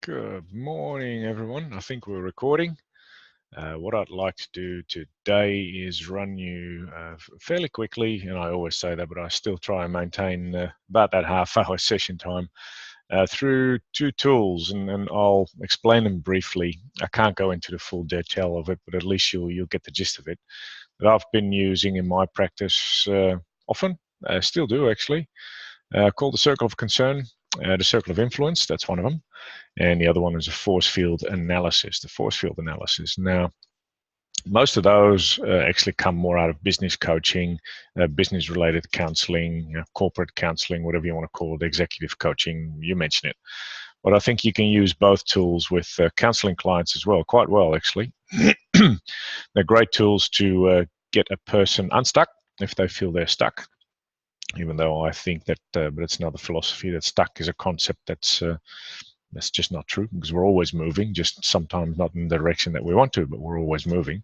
Good morning, everyone. I think we're recording. What I'd like to do today is run you fairly quickly, and I always say that, but I still try and maintain about that half-hour session time through two tools, and I'll explain them briefly. I can't go into the full detail of it, but at least you'll get the gist of it. That I've been using in my practice often, still do actually, called the Circle of Concern, the Circle of Influence. That's one of them. And the other one is a force field analysis, the force field analysis. Now, most of those actually come more out of business coaching, business-related counseling, corporate counseling, whatever you want to call it, executive coaching, you mention it. But I think you can use both tools with counseling clients as well, quite well actually. They're great tools to get a person unstuck if they feel they're stuck, even though I think that, but it's another philosophy, that stuck is a concept that's just not true, because we're always moving, just sometimes not in the direction that we want to, but we're always moving.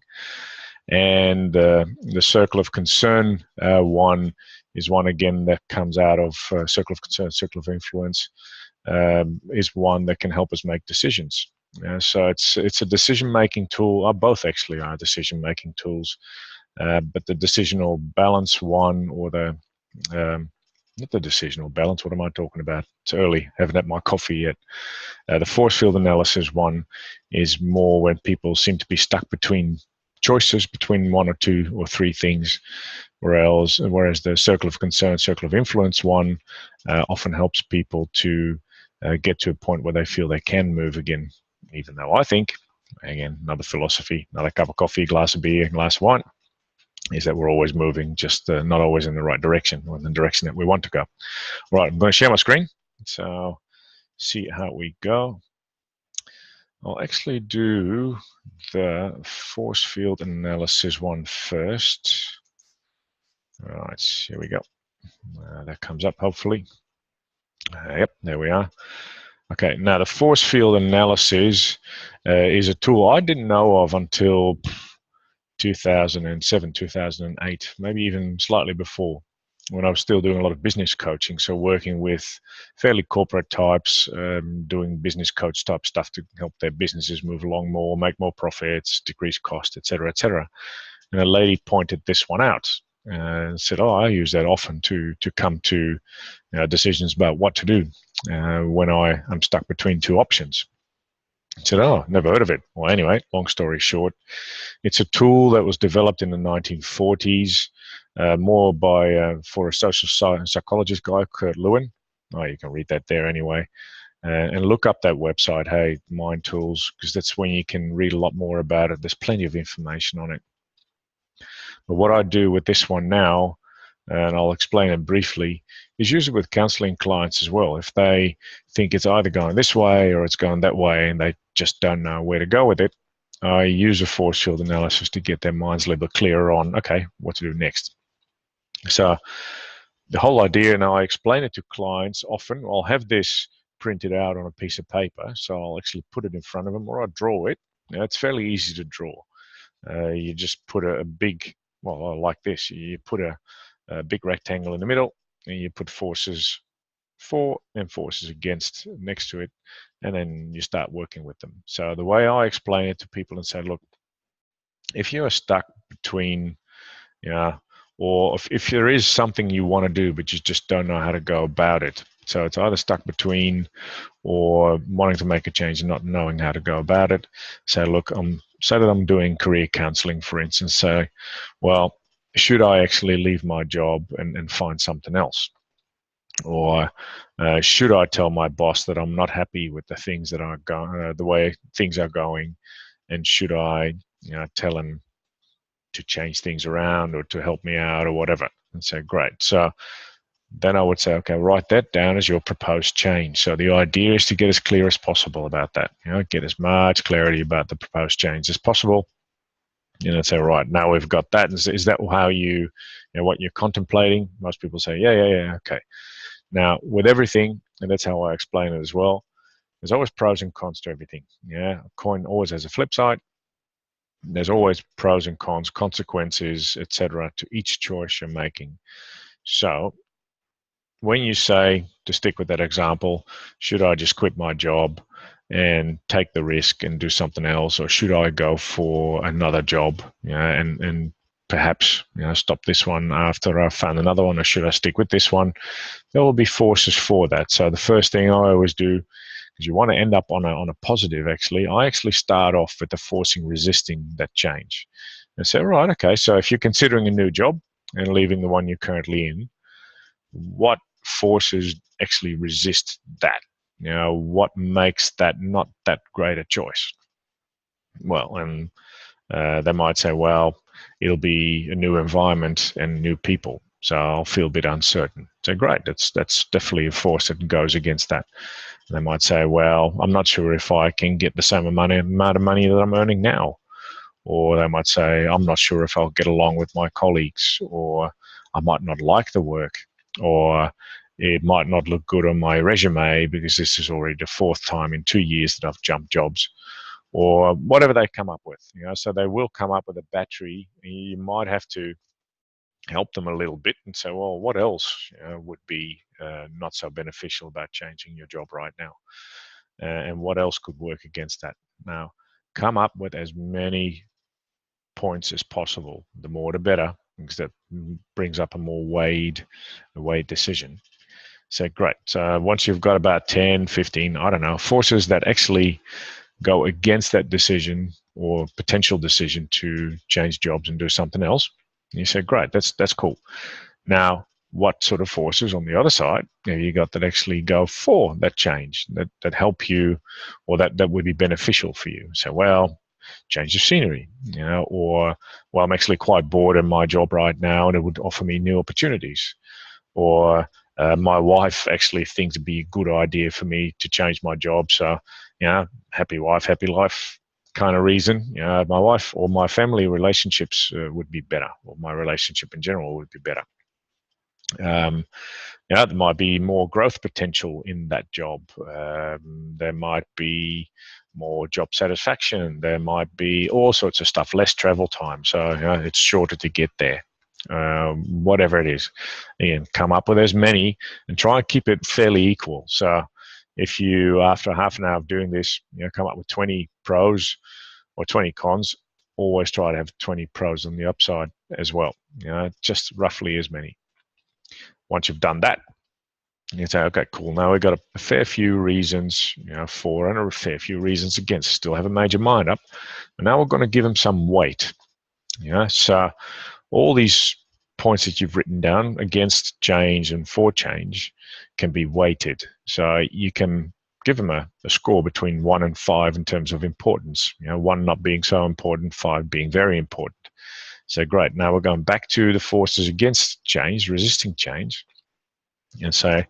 And the Circle of Concern one is one, again, that comes out of Circle of Concern, Circle of Influence, is one that can help us make decisions. So it's a decision-making tool. Both actually are decision-making tools, but the decisional balance one, or the not the decisional balance, what am I talking about? It's early, haven't had my coffee yet. The force field analysis one is more when people seem to be stuck between choices, between one or two or three things, whereas the Circle of Concern, Circle of Influence one often helps people to get to a point where they feel they can move again, even though I think, again, another philosophy, another cup of coffee, glass of beer, glass of wine, is that we're always moving, just not always in the right direction, or in the direction that we want to go. All right, I'm going to share my screen, so see how we go. I'll actually do the force field analysis one first. All right, here we go. That comes up, hopefully. Yep, there we are. Okay, now the force field analysis is a tool I didn't know of until 2007, 2008, maybe even slightly before, when I was still doing a lot of business coaching. So working with fairly corporate types, doing business coach type stuff to help their businesses move along more, make more profits, decrease cost, etc., etc. And a lady pointed this one out and said, "Oh, I use that often to come to decisions about what to do when I'm stuck between two options." I said, "Oh, never heard of it." Well, anyway, long story short, it's a tool that was developed in the 1940s, more for a social psychologist guy, Kurt Lewin. Oh, you can read that there anyway. And look up that website, hey, Mind Tools, because that's when you can read a lot more about it. There's plenty of information on it. But what I do with this one now, and I'll explain it briefly, is use it with counseling clients as well. If they think it's either going this way or it's going that way and they just don't know where to go with it, I use a force field analysis to get their minds a little bit clearer on, okay, what to do next. So the whole idea, and I explain it to clients often, I'll have this printed out on a piece of paper, so I'll actually put it in front of them, or I draw it. Now, it's fairly easy to draw. You just put a big, well, like this, you put a big rectangle in the middle, and you put forces for and forces against next to it, and then you start working with them. So the way I explain it to people and say, look, if you are stuck between, or if there is something you want to do but you just don't know how to go about it, so it's either stuck between or wanting to make a change and not knowing how to go about it, say, look, say that I'm doing career counseling, for instance, say, well, should I actually leave my job and find something else? Or should I tell my boss that I'm not happy with the things that are going, the way things are going, and should I, tell him to change things around or to help me out or whatever? And say, great. So then I would say, okay, write that down as your proposed change. So the idea is to get as clear as possible about that. Get as much clarity about the proposed change as possible. Say, right, now we've got that. Is that how what you're contemplating? Most people say, yeah, okay. Now, with everything, and that's how I explain it as well, there's always pros and cons to everything. A coin always has a flip side. There's always pros and cons, consequences, etc., to each choice you're making. So when you say, to stick with that example, should I just quit my job and take the risk and do something else, or should I go for another job, and perhaps stop this one after I found another one, or should I stick with this one? There will be forces for that. So the first thing I always do, because you want to end up on a positive, I actually start off with the forcing, resisting that change, and say, right, okay, so if you're considering a new job and leaving the one you're currently in, what forces actually resist that? What makes that not that great a choice? Well, and they might say, well, it'll be a new environment and new people, so I'll feel a bit uncertain. So great, that's definitely a force that goes against that. They might say, well, I'm not sure if I can get the same amount of money that I'm earning now. Or they might say, I'm not sure if I'll get along with my colleagues, or I might not like the work, or it might not look good on my resume because this is already the fourth time in 2 years that I've jumped jobs, or whatever they come up with. So they will come up with a battery. You might have to help them a little bit and say, well, what else would be not so beneficial about changing your job right now? And what else could work against that? Now, come up with as many points as possible. The more the better, because that brings up a more weighed decision. So great. So once you've got about 10, 15, I don't know, forces that actually go against that decision or potential decision to change jobs and do something else, you say, great, that's cool. Now, what sort of forces on the other side have you got that actually go for that change, that help you, or that would be beneficial for you? So, well, change of scenery, or, well, I'm actually quite bored in my job right now and it would offer me new opportunities. Or my wife actually thinks it'd be a good idea for me to change my job. So, happy wife, happy life kind of reason. My wife or my family relationships would be better, or my relationship in general would be better. There might be more growth potential in that job. There might be more job satisfaction. There might be all sorts of stuff, less travel time. So it's shorter to get there. Whatever it is, and come up with as many and try and keep it fairly equal. So if you, after half an hour of doing this, come up with 20 pros or 20 cons, always try to have 20 pros on the upside as well. Just roughly as many. Once you've done that, you say, okay, cool. Now we've got a fair few reasons for and a fair few reasons against. Still have a major mind up. And now we're going to give them some weight. So all these points that you've written down against change and for change can be weighted. So you can give them a score between 1 and 5 in terms of importance. 1 not being so important, 5 being very important. So great. Now we're going back to the forces against change, resisting change, and say,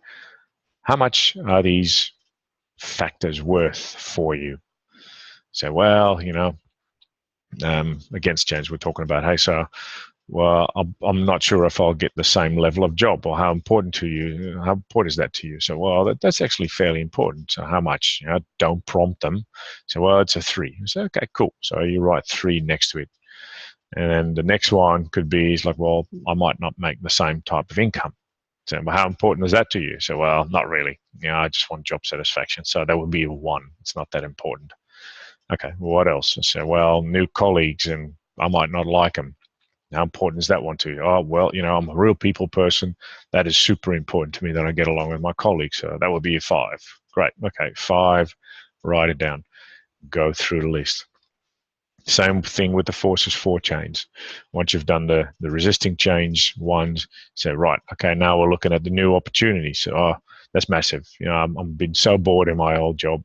how much are these factors worth for you? So, well, against change, we're talking about, hey, so, well, I'm not sure if I'll get the same level of job, or how important to you, how important is that to you? So, well, that's actually fairly important. So how much? Don't prompt them. So, well, it's a 3. So, okay, cool. So you write 3 next to it. And then the next one could be, is like, well, I might not make the same type of income. So, well, how important is that to you? So, well, not really. I just want job satisfaction. So that would be a 1. It's not that important. Okay, well, what else? So, well, new colleagues, and I might not like them. How important is that one to you? Oh, well, I'm a real people person. That is super important to me that I get along with my colleagues. So that would be a 5. Great. Okay, 5. Write it down. Go through the list. Same thing with the forces for change. Once you've done the resisting change ones, say, right, okay, now we're looking at the new opportunities. So, that's massive. I've been so bored in my old job.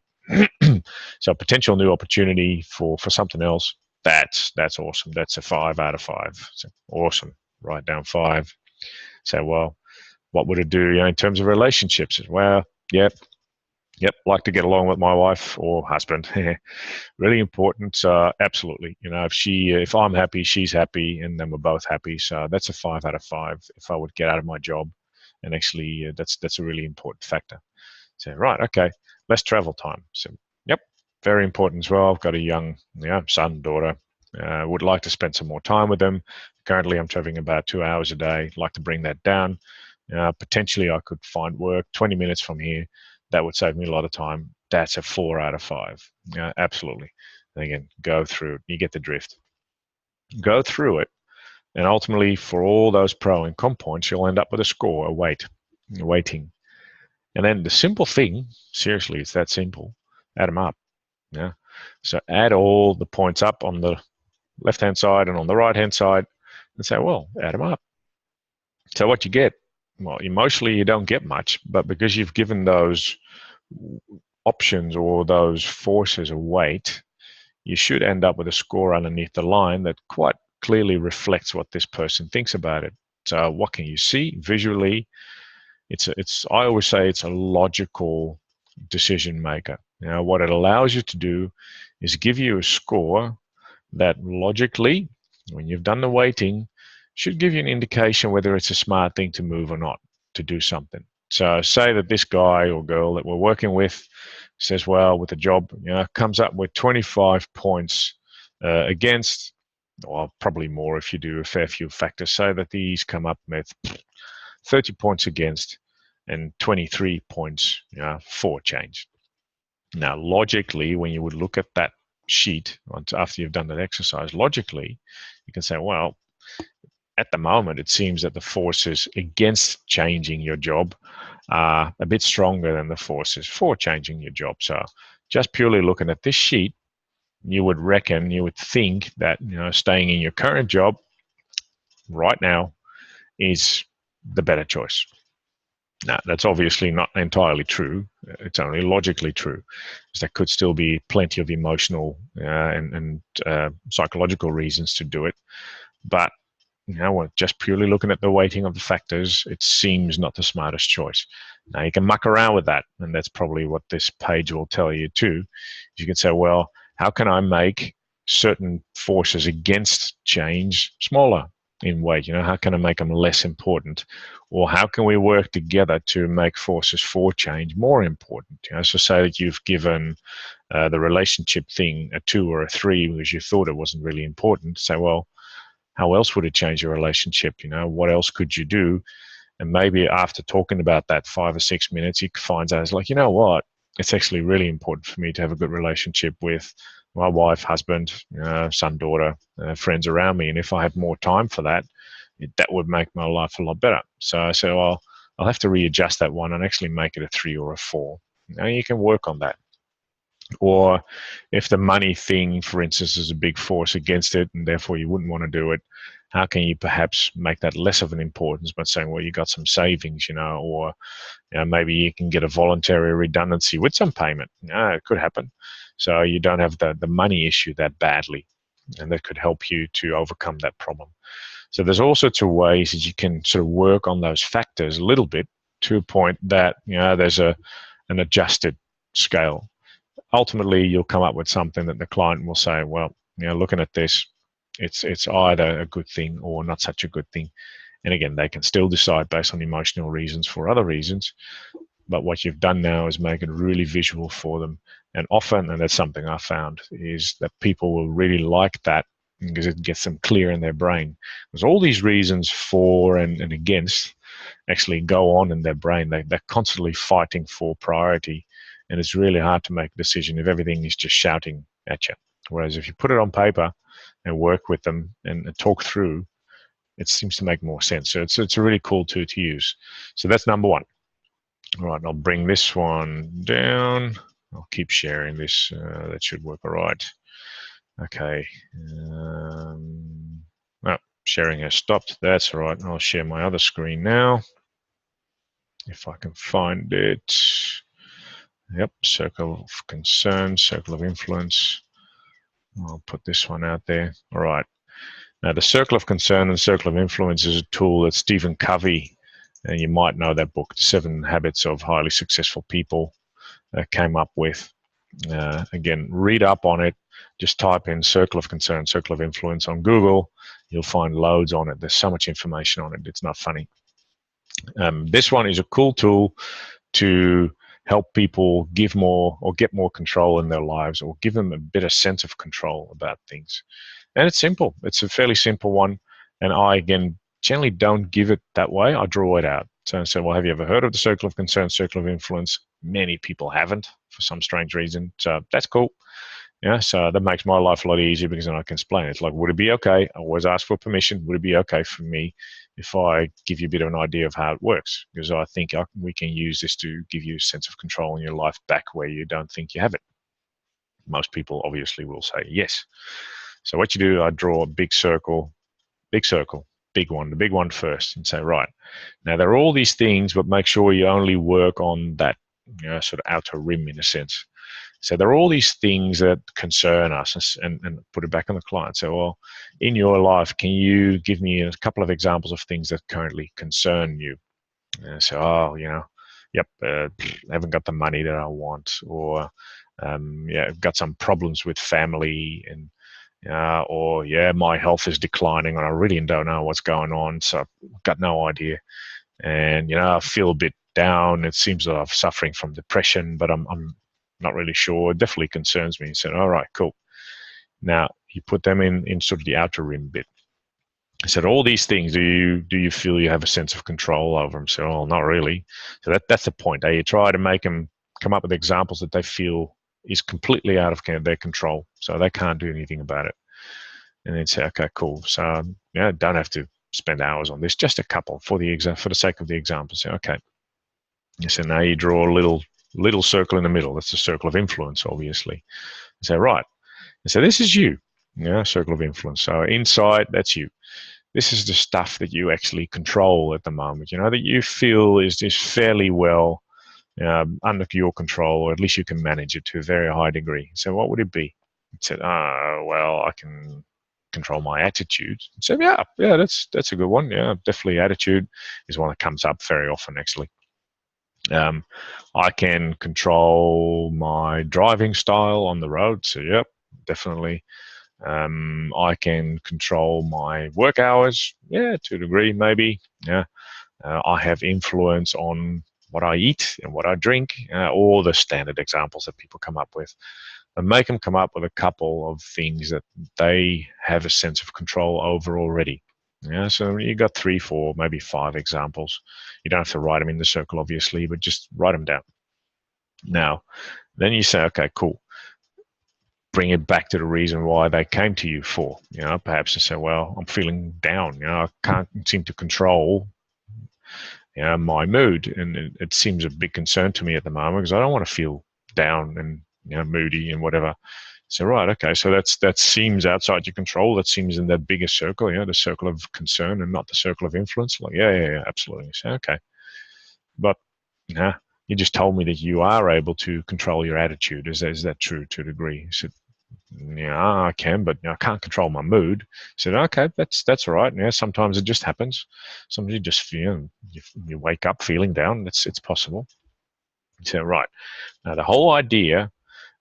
So potential new opportunity for something else, that's awesome. That's a 5 out of 5. So awesome. Write down 5. Say, well, what would it do in terms of relationships? Well, yep, like to get along with my wife or husband. Really important. Absolutely. If I'm happy, she's happy, and then we're both happy. So that's a 5 out of 5. If I would get out of my job, and actually, that's a really important factor. So right, okay, less travel time. So yep, very important as well. I've got a young son, daughter. Would like to spend some more time with them. Currently, I'm traveling about 2 hours a day. Like to bring that down. Potentially, I could find work 20 minutes from here. That would save me a lot of time. that's a 4 out of 5. Absolutely. And again, go through it. You get the drift. Go through it, and ultimately, for all those pro and con points, you'll end up with a score, a weighting. And then the simple thing, seriously, it's that simple. Add them up. Yeah. So add all the points up on the left-hand side and on the right-hand side, and say, well, add them up. So what you get, well, emotionally you don't get much, but because you've given those options or those forces a weight, you should end up with a score underneath the line that quite clearly reflects what this person thinks about it. So what can you see visually? I always say it's a logical decision maker. What it allows you to do is give you a score that logically, when you've done the weighting, should give you an indication whether it's a smart thing to move or not, to do something. So say that this guy or girl that we're working with says, well, with the job, comes up with 25 points against, or probably more if you do a fair few factors. Say that these come up with 30 points against and 23 points for change. Now, logically, when you would look at that sheet after you've done that exercise, logically, you can say, well, at the moment, it seems that the forces against changing your job are a bit stronger than the forces for changing your job. So just purely looking at this sheet, you would think that staying in your current job right now is the better choice. Now, that's obviously not entirely true. It's only logically true. There could still be plenty of emotional and psychological reasons to do it. But just purely looking at the weighting of the factors, it seems not the smartest choice. Now, you can muck around with that, and that's probably what this page will tell you too. You can say, well, how can I make certain forces against change smaller in weight? How can I make them less important? Or how can we work together to make forces for change more important? So say that you've given the relationship thing a 2 or a 3 because you thought it wasn't really important. Say, well, how else would it change your relationship? What else could you do? And maybe after talking about that 5 or 6 minutes, you find out it's like, what? It's actually really important for me to have a good relationship with my wife, husband, son, daughter, friends around me. And if I had more time for that, that would make my life a lot better. So I said, well, I'll have to readjust that one and actually make it a 3 or a 4. You can work on that. Or if the money thing, for instance, is a big force against it and therefore you wouldn't want to do it, how can you perhaps make that less of an importance by saying, well, you got some savings, or maybe you can get a voluntary redundancy with some payment. It could happen. So you don't have the money issue that badly, and that could help you to overcome that problem. So there's all sorts of ways that you can sort of work on those factors a little bit to a point that there's an adjusted scale. Ultimately, you'll come up with something that the client will say, well, looking at this, it's either a good thing or not such a good thing. And again, they can still decide based on emotional reasons for other reasons. But what you've done now is make it really visual for them. And often, and that's something I found, is that people will really like that because it gets them clear in their brain. There's all these reasons for and against actually go on in their brain. They're constantly fighting for priority. And it's really hard to make a decision if everything is just shouting at you. Whereas if you put it on paper and work with them and talk through, it seems to make more sense. So it's a really cool tool to use. So that's number one. All right, I'll bring this one down. I'll keep sharing this. That should work all right. Okay. Sharing has stopped. That's all right. I'll share my other screen now. If I can find it. Yep, circle of concern, circle of influence. I'll put this one out there. All right. Now, the circle of concern and circle of influence is a tool that Stephen Covey, and you might know that book, The 7 Habits of Highly Successful People, came up with. Again, read up on it. Just type in circle of concern, circle of influence on Google. You'll find loads on it. There's so much information on it. It's not funny. This one is a cool tool to help people give more or get more control in their lives, or give them a better sense of control about things. And it's simple. It's a fairly simple one. And I, again, generally don't give it that way. I draw it out. So I say, well, have you ever heard of the circle of concern, circle of influence? Many people haven't, for some strange reason. So that's cool. Yeah, so that makes my life a lot easier because then I can explain. It's like, would it be okay? I always ask for permission. Would it be okay for me if I give you a bit of an idea of how it works? Because I think we can use this to give you a sense of control in your life back where you don't think you have it. Most people obviously will say yes. So what you do, I draw a big circle, big one, the big one first, and say, right, now there are all these things, but make sure you only work on that, sort of outer rim in a sense. So there are all these things that concern us, and put it back on the client. So, well, in your life, can you give me a couple of examples of things that currently concern you? So, yep, I haven't got the money that I want, or yeah, I've got some problems with family, and or yeah, my health is declining, and I really don't know what's going on, so I've got no idea, and I feel a bit down. It seems that I'm suffering from depression, but I'm not really sure. It definitely concerns me. So, all right, cool. Now you put them in sort of the outer rim bit. I said, all these things, do you feel you have a sense of control over them? So, oh, not really. So that's the point. You try to make them come up with examples that they feel is completely out of their control, so they can't do anything about it. And then say, okay, cool. So don't have to spend hours on this. Just a couple for the sake of the example. Say, okay. So now you draw a little circle in the middle. That's the circle of influence, obviously. Say, right. And so this is you. Circle of influence. So inside, that's you. This is the stuff that you actually control at the moment, that you feel is fairly well under your control, or at least you can manage it to a very high degree. So what would it be? It said, well, I can control my attitude. So yeah, that's a good one. Yeah, definitely attitude is one that comes up very often, actually. I can control my driving style on the road. So yep, definitely. I can control my work hours. Yeah, to a degree, maybe. Yeah. I have influence on what I eat and what I drink, all the standard examples that people come up with, and make them come up with a couple of things that they have a sense of control over already. Yeah, so you got 3, 4, maybe 5 examples. You don't have to write them in the circle, obviously, but just write them down. Now, then you say, okay, cool. Bring it back to the reason why they came to you for. Perhaps they say, well, I'm feeling down. I can't seem to control my mood, and it seems a big concern to me at the moment because I don't want to feel down and moody and whatever. So right, okay, so that seems outside your control. That seems in that bigger circle, the circle of concern and not the circle of influence. Like, yeah, absolutely. So okay, but you just told me that you are able to control your attitude. Is that true to a degree? So yeah, I can, but I can't control my mood. I said, okay, that's all right. Yeah, sometimes it just happens. Sometimes you just feel you wake up feeling down. It's possible. So right now, the whole idea,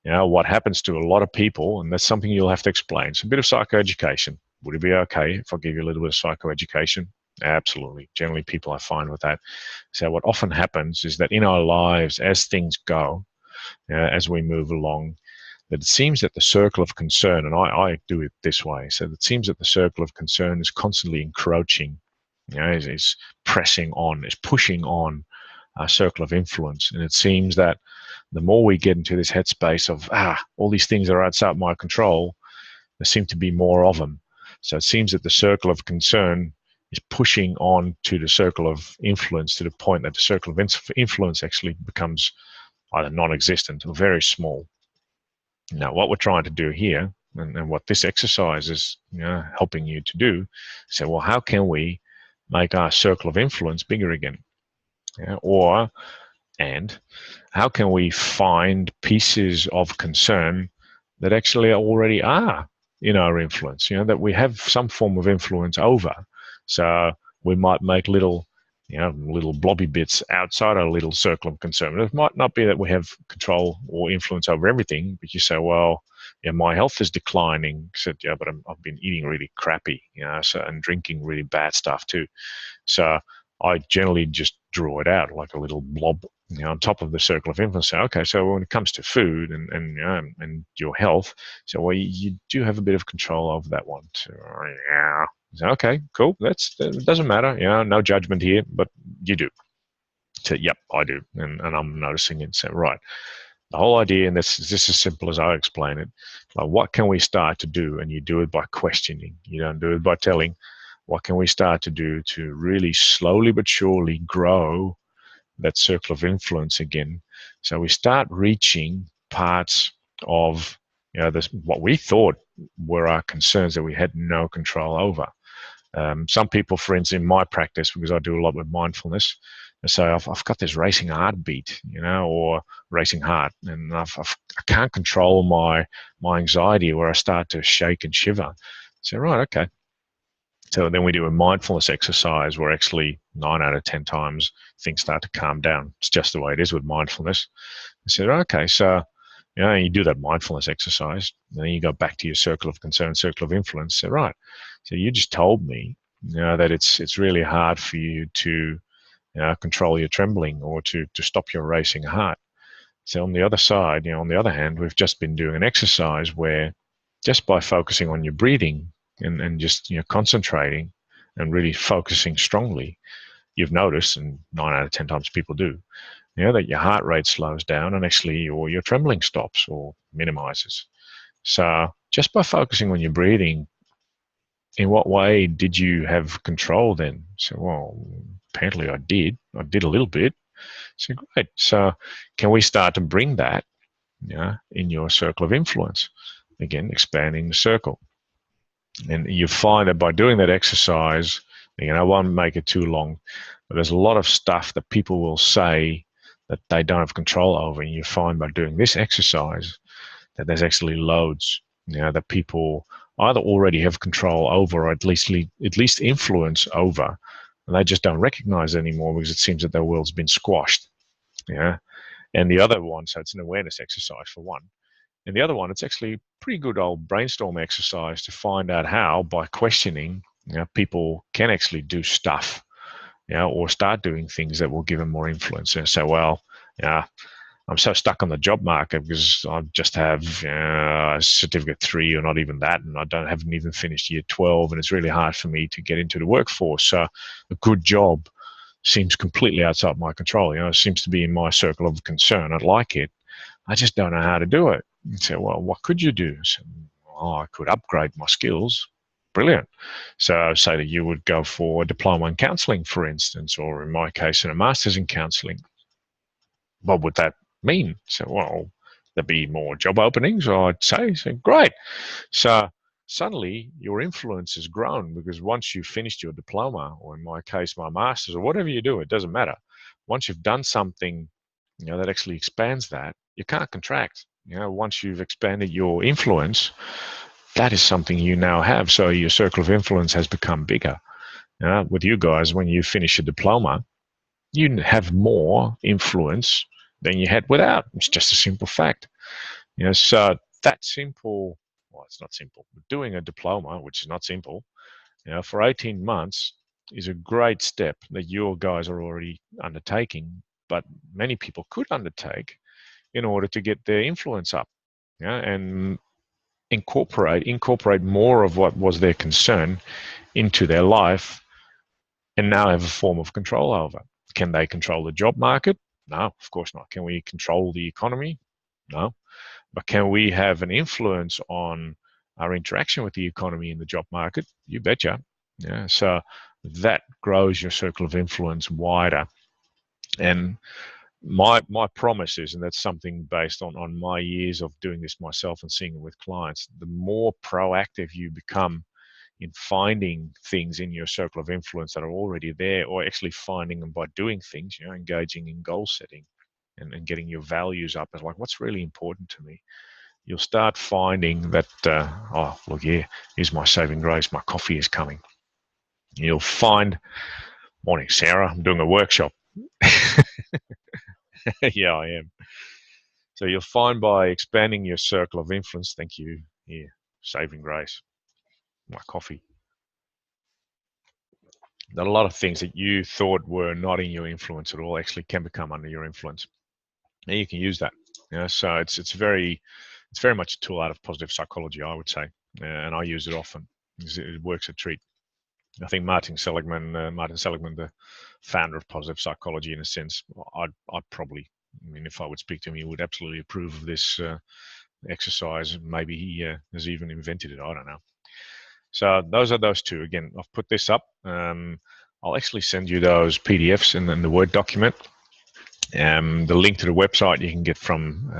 what happens to a lot of people, and that's something you'll have to explain. So a bit of psychoeducation. Would it be okay if I give you a little bit of psychoeducation? Absolutely. Generally, people are fine with that. So what often happens is that in our lives, as things go, as we move along, that it seems that the circle of concern, and I do it this way, so it seems that the circle of concern is constantly encroaching, is pressing on, is pushing on our circle of influence. And it seems that the more we get into this headspace of, all these things are outside my control, there seem to be more of them. So it seems that the circle of concern is pushing on to the circle of influence to the point that the circle of influence actually becomes either non-existent or very small. Now, what we're trying to do here, and what this exercise is helping you to do, say, well, how can we make our circle of influence bigger again? And how can we find pieces of concern that actually already are in our influence, that we have some form of influence over? So we might make little blobby bits outside our little circle of concern. It might not be that we have control or influence over everything, but you say, well, my health is declining. So, but I've been eating really crappy, and drinking really bad stuff too. So I generally just draw it out like a little blob, on top of the circle of influence. So, okay, so when it comes to food and your health, so well, you do have a bit of control over that one. So, yeah. So, okay, cool. That doesn't matter. No judgment here, but you do. So, yep, I do, and I'm noticing it. So, right. The whole idea, and this is just as simple as I explain it, like what can we start to do? And you do it by questioning. You don't do it by telling. What can we start to do to really slowly but surely grow that circle of influence again? So we start reaching parts of this, what we thought were our concerns that we had no control over. Some people, for instance, in my practice, because I do a lot with mindfulness, they say I've got this racing heartbeat, or racing heart, and I can't control my anxiety, where I start to shake and shiver. So right, okay. So then we do a mindfulness exercise where actually 9 out of 10 times things start to calm down. It's just the way it is with mindfulness. I said, okay, so you do that mindfulness exercise, and then you go back to your circle of concern, circle of influence. Say, right, so you just told me, that it's really hard for you to control your trembling or to stop your racing heart. So on the other side, on the other hand, we've just been doing an exercise where just by focusing on your breathing and just concentrating and really focusing strongly, you've noticed, and 9 out of 10 times people do, that your heart rate slows down and actually your trembling stops or minimizes. So just by focusing on your breathing, in what way did you have control then? So, well, apparently I did. I did a little bit. So great. So can we start to bring that in your circle of influence? Again, expanding the circle. And you find that by doing that exercise, I won't make it too long, but there's a lot of stuff that people will say that they don't have control over. And you find by doing this exercise that there's actually loads, that people either already have control over or at least influence over. And they just don't recognize it anymore because it seems that their world's been squashed. Yeah. And the other one, so it's an awareness exercise for one. And the other one, it's actually a pretty good old brainstorm exercise to find out how, by questioning, people can actually do stuff, or start doing things that will give them more influence. And so, well, I'm so stuck on the job market because I just have certificate 3 or not even that, and haven't even finished year 12, and it's really hard for me to get into the workforce. So a good job seems completely outside my control. It seems to be in my circle of concern. I'd like it. I just don't know how to do it. You say, well, what could you do? So, I could upgrade my skills. Brilliant. So say that you would go for a diploma in counselling, for instance, or in my case, a master's in counselling. What would that mean? So, well, there'd be more job openings, I'd say. So, great. So suddenly your influence has grown, because once you've finished your diploma, or in my case, my master's, or whatever you do, it doesn't matter. Once you've done something, that actually expands that, you can't contract. Once you've expanded your influence, that is something you now have. So your circle of influence has become bigger. With you guys, when you finish your diploma, you have more influence than you had without. It's just a simple fact. So that simple, well, it's not simple, but doing a diploma, which is not simple, for 18 months is a great step that your guys are already undertaking, but many people could undertake in order to get their influence up, and incorporate more of what was their concern into their life, and now have a form of control over. Can they control the job market? No, of course not. Can we control the economy? No. But can we have an influence on our interaction with the economy and the job market? You betcha. So that grows your circle of influence wider. And my promise is, and that's something based on my years of doing this myself and seeing it with clients, the more proactive you become in finding things in your circle of influence that are already there, or actually finding them by doing things, engaging in goal setting and getting your values up as like, what's really important to me? You'll start finding that, oh, look here, here's my saving grace, my coffee is coming. You'll find, morning, Sarah, I'm doing a workshop. Yeah, I am. So you'll find by expanding your circle of influence, thank you, here, saving grace, my coffee, that a lot of things that you thought were not in your influence at all actually can become under your influence. And you can use that. So it's very much a tool out of positive psychology, I would say, and I use it often. It works a treat. I think Martin Seligman, the founder of positive psychology, in a sense, I'd probably I mean, if I would speak to him, he would absolutely approve of this exercise. Maybe he has even invented it. I don't know. So those are those two. Again, I've put this up. I'll actually send you those PDFs in the Word document. The link to the website you can get from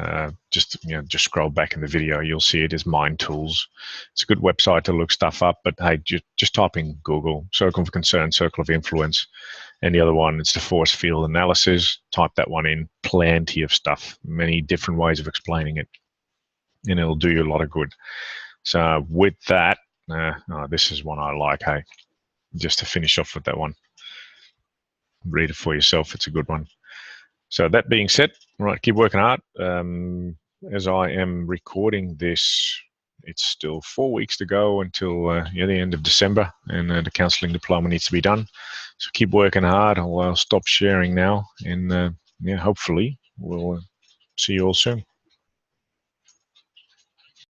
just scroll back in the video. You'll see it as Mind Tools. It's a good website to look stuff up. But hey, just type in Google Circle of Concern, Circle of Influence, and the other one it's the force field analysis. Type that one in. Plenty of stuff, many different ways of explaining it, and it'll do you a lot of good. So with that, this is one I like. Hey, just to finish off with that one, read it for yourself. It's a good one. So that being said, right, keep working hard. As I am recording this, it's still 4 weeks to go until the end of December, and the counselling diploma needs to be done. So keep working hard. I'll stop sharing now, and hopefully we'll see you all soon.